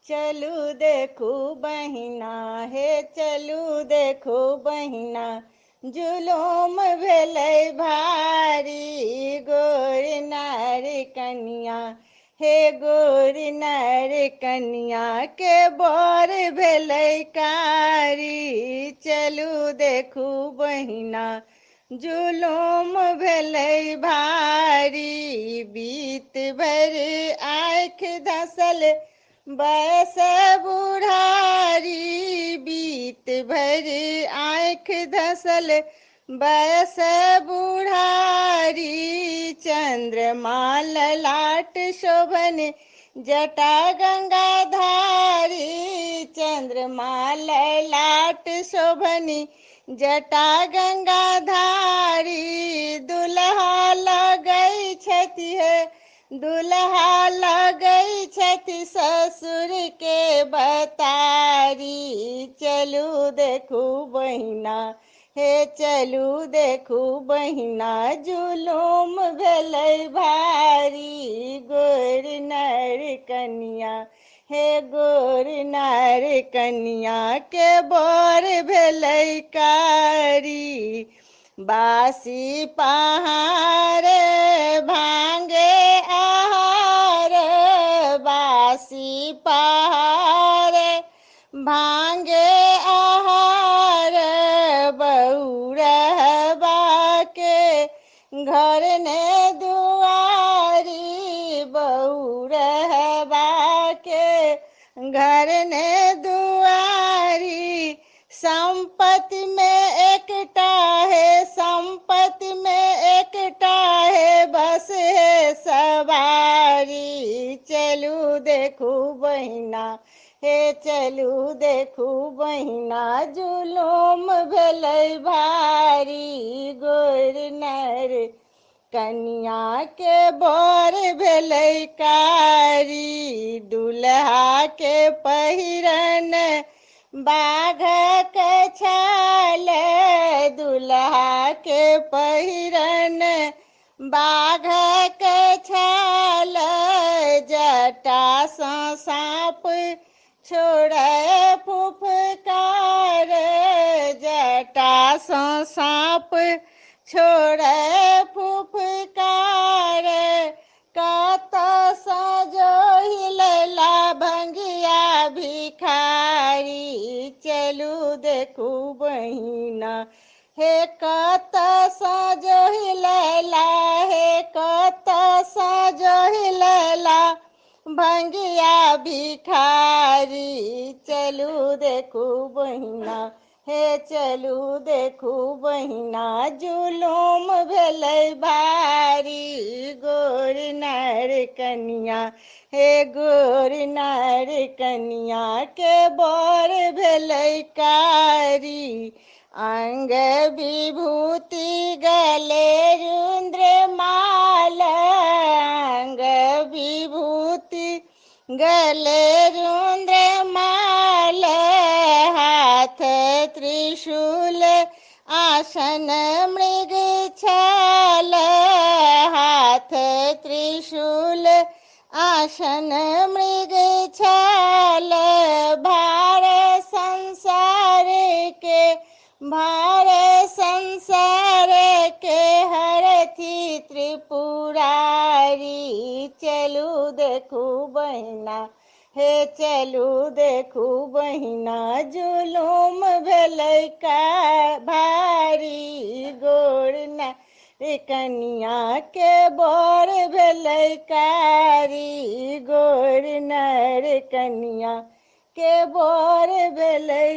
चलू देखू बहिना हे चलू देखू बहिना जुलूम भेलै भारी गोर नारी कनिया हे गोर नारी कनिया के बर भेलै कारी चलू देखू बहिना जुलूम भेलै भारी बीत भरि आँखि धसल बयस बुढ़ारी बीत भरि आँखि धसल बयस बुढ़ारी चंद्रमा ललाट शोभन जटा गंगाधारी चंद्रमा ललाट शोभनी जटा गंगाधारी दुल्हा लगै छथि हे दुल्हा लगै छथि ससुर के बतारी चलू देखू बहिना हे चलू देखू बहिना जुलूम भेलै भारी गोर नर कनिया हे गोर नार कनिया के बर भेलै कारी बासी पहाड़ भांगे आहार बासी पहाड़ भांगे आहार बहुरहबा के घर ने दुआरी बहुरहबा के घर ने दुआरी संपत्ति में एकटा है संपत्ति में एकटा है बस है सवारी चलू देखू बहिना हे चलू देखू बहिना जुलूम भेलै भारी गोर नर कनिया के बर भेलै कारी दुल्हा के पहिरन बाघक छाल दुल्हा के पहिरन बाघक छाल जटा सँ साँप छोड़ै फुफकार जटा सँ साँप छोड़ै फुफकार कतऽ सँ जोहि लैला भंगिया भिखारी चलू देखू बहिना हे कतऽ सँ जोहि लैला हे कतऽ सँ जोहि लैला भंगिया भिखारी चलू देखू बहिना हे चलू देखू बहिना जुलूम भेलै भारी गोर नर कनिया हे गोर नर कनिया के बर भेलै कारी अंग विभूति गले रुद्रमाल अंग विभूति गले रुद्रमाल हाथ त्रिशूल आसन मृग छाल हाथ त्रिशूल आसन मृग छाल भार संसार के भार संसार के हरथी त्रिपुरारी चलू देखू बहिना हे चलू देखू बहिना जुलूम भेलै का भारी गोर नार कनिया के बर भेलै कारी गोर नार कनिया के बर भेलै